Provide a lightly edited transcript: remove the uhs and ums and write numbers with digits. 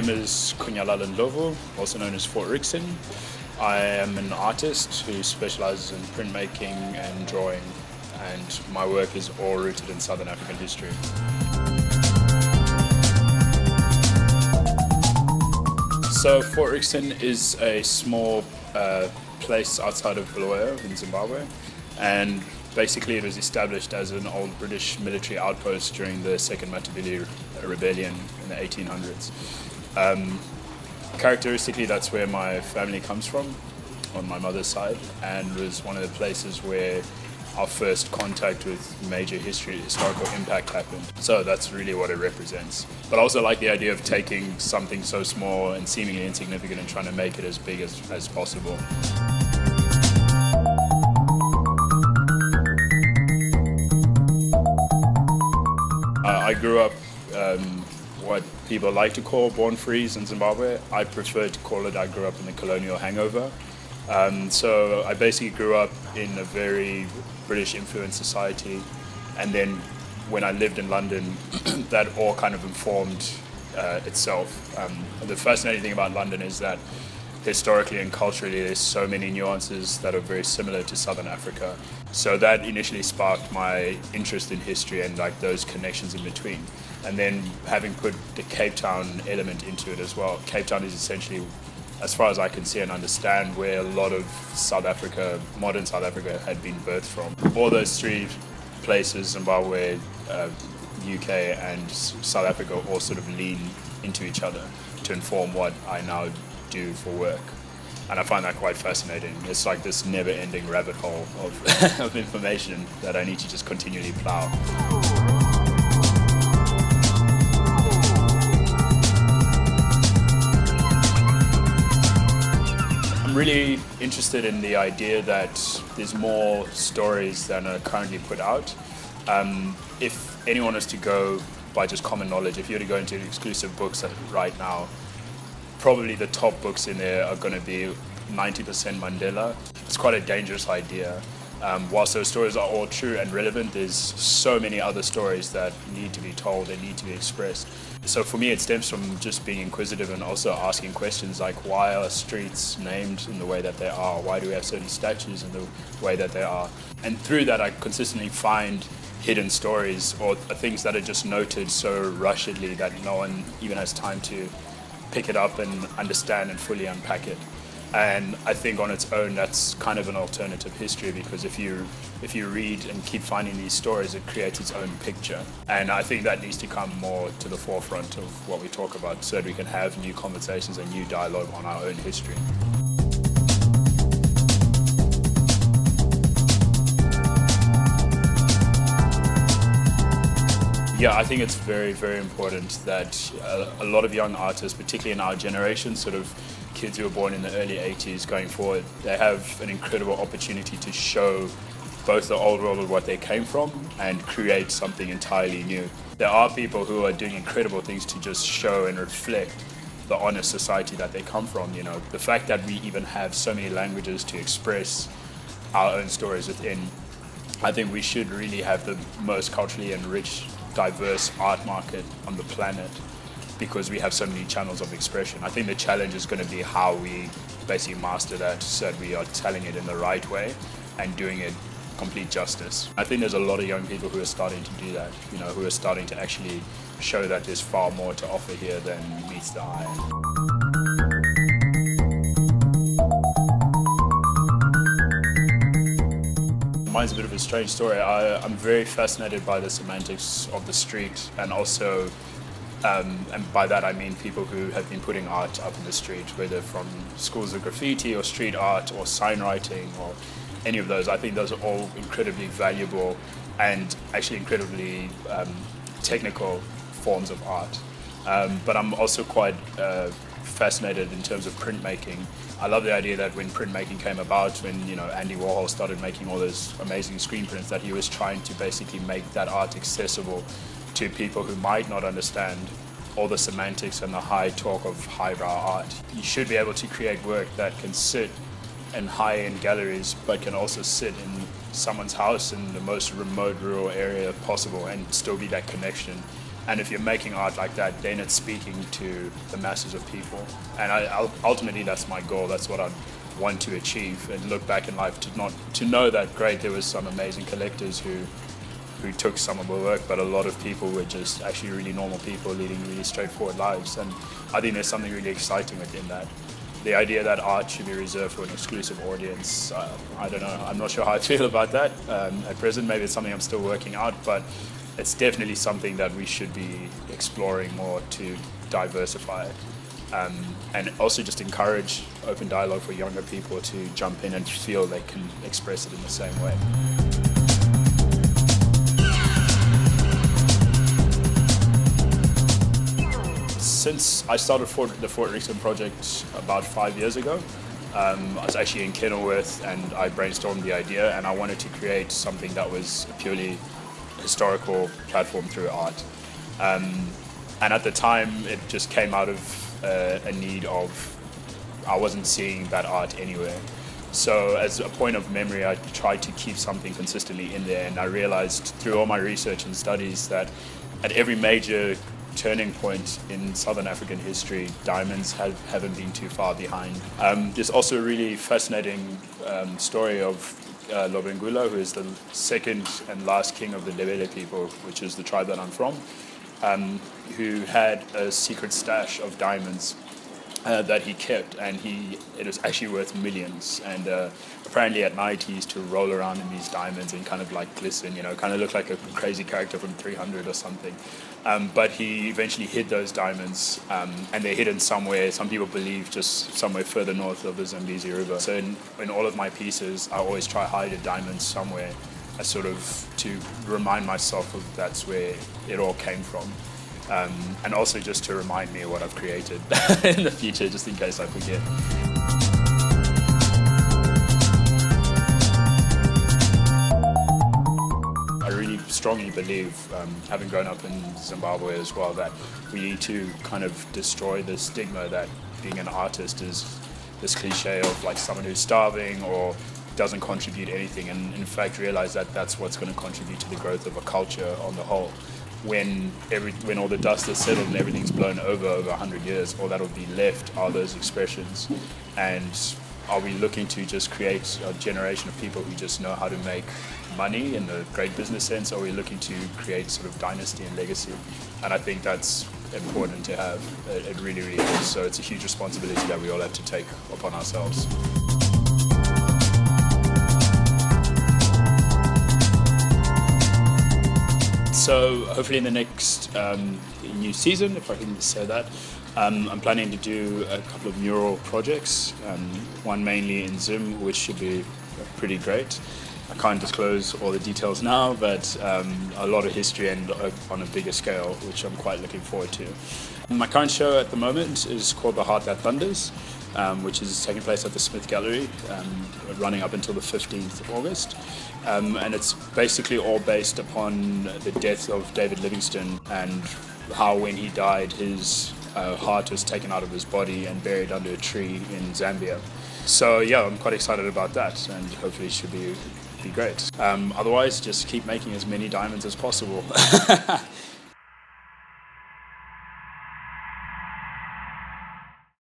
name is Kunyalala Ndlovu, also known as Fort Rixon. I am an artist who specializes in printmaking and drawing, and my work is all rooted in Southern African history. So Fort Rixon is a small place outside of Bulawayo in Zimbabwe, and basically it was established as an old British military outpost during the Second Matabele Rebellion in the 1800s. Characteristically, that's where my family comes from, on my mother's side, and was one of the places where our first contact with major historical impact happened. So that's really what it represents. But I also like the idea of taking something so small and seemingly insignificant and trying to make it as big as possible. I grew up what people like to call born frees in Zimbabwe. I prefer to call it I grew up in the colonial hangover. So I basically grew up in a very British influenced society, and then when I lived in London that all kind of informed itself. The fascinating thing about London is that historically and culturally there's so many nuances that are very similar to Southern Africa. So that initially sparked my interest in history and like those connections in between. And then having put the Cape Town element into it as well. Cape Town is essentially, as far as I can see and understand, where a lot of South Africa, modern South Africa, had been birthed from. All those three places, Zimbabwe, UK and South Africa, all sort of lean into each other to inform what I now do for work. And I find that quite fascinating. It's like this never-ending rabbit hole of, of information that I need to just continually plow. I'm really interested in the idea that there's more stories than are currently put out. If anyone was to go by just common knowledge, if you were to go into exclusive books right now, probably the top books in there are going to be 90% Mandela. It's quite a dangerous idea. Whilst those stories are all true and relevant, there's so many other stories that need to be told and need to be expressed. So for me, it stems from just being inquisitive and also asking questions like, why are streets named in the way that they are? Why do we have certain statues in the way that they are? And through that, I consistently find hidden stories or things that are just noted so rushedly that no one even has time to pick it up and understand and fully unpack it. And I think on its own that's kind of an alternative history, because if you read and keep finding these stories, it creates its own picture. And I think that needs to come more to the forefront of what we talk about so that we can have new conversations and new dialogue on our own history. Yeah, I think it's very, very important that a lot of young artists, particularly in our generation, sort of kids who were born in the early 80s going forward, they have an incredible opportunity to show both the old world of what they came from and create something entirely new. There are people who are doing incredible things to just show and reflect the honest society that they come from. You know, the fact that we even have so many languages to express our own stories within, I think we should really have the most culturally enriched, diverse art market on the planet, because we have so many channels of expression. I think the challenge is going to be how we basically master that so that we are telling it in the right way and doing it complete justice. I think there's a lot of young people who are starting to do that, you know, who are starting to actually show that there's far more to offer here than meets the eye. Mine's a bit of a strange story. I'm very fascinated by the semantics of the street, and also, and by that I mean people who have been putting art up in the street, whether from schools of graffiti or street art or sign writing or any of those. I think those are all incredibly valuable and actually incredibly technical forms of art. But I'm also quite fascinated in terms of printmaking. I love the idea that when printmaking came about, when Andy Warhol started making all those amazing screen prints, that he was trying to basically make that art accessible to people who might not understand all the semantics and the high talk of highbrow art. You should be able to create work that can sit in high-end galleries, but can also sit in someone's house in the most remote rural area possible and still be that connection And if you're making art like that, then it's speaking to the masses of people. And ultimately, that's my goal. That's what I want to achieve, and look back in life to know that, great, there was some amazing collectors who took some of my work, but a lot of people were just actually really normal people leading really straightforward lives. And I think there's something really exciting within that. The idea that art should be reserved for an exclusive audience, I don't know. I'm not sure how I feel about that at present. Maybe it's something I'm still working out, but it's definitely something that we should be exploring more to diversify it. And also just encourage open dialogue for younger people to jump in and feel they can express it in the same way. Since I started the Fort Rixon project about 5 years ago, I was actually in Kenilworth and I brainstormed the idea, and I wanted to create something that was a purely historical platform through art. And at the time, it just came out of a need of, I wasn't seeing that art anywhere. So as a point of memory, I tried to keep something consistently in there, and I realized through all my research and studies that at every major turning point in Southern African history, diamonds haven't been too far behind. There's also a really fascinating story of Lobengula, who is the second and last king of the Ndebele people, which is the tribe that I'm from, who had a secret stash of diamonds that he kept, and it was actually worth millions. And apparently at night he used to roll around in these diamonds and kind of like glisten, kind of look like a crazy character from 300 or something. But he eventually hid those diamonds, and they're hidden somewhere. Some people believe just somewhere further north of the Zambezi River. So in all of my pieces, I always try to hide a diamond somewhere, sort of to remind myself of that's where it all came from. And also just to remind me of what I've created in the future, just in case I forget. I really strongly believe, having grown up in Zimbabwe as well, that we need to kind of destroy the stigma that being an artist is this cliche of like someone who's starving or doesn't contribute anything, and in fact realize that that's what's going to contribute to the growth of a culture on the whole. When all the dust is settled and everything's blown over 100 years, all that will be left are those expressions. And are we looking to just create a generation of people who just know how to make money in the great business sense, or are we looking to create sort of dynasty and legacy? And I think that's important to have. It really, really is. So it's a huge responsibility that we all have to take upon ourselves. So hopefully in the next new season, if I can say that, I'm planning to do a couple of mural projects, one mainly in Zim, which should be pretty great. I can't disclose all the details now, but a lot of history and on a bigger scale, which I'm quite looking forward to. My current show at the moment is called The Heart That Thunders, which is taking place at the Smith Gallery, running up until the 15th of August. And it's basically all based upon the death of David Livingstone and how when he died his heart was taken out of his body and buried under a tree in Zambia. So yeah, I'm quite excited about that, and hopefully it should be great. Otherwise, just keep making as many diamonds as possible.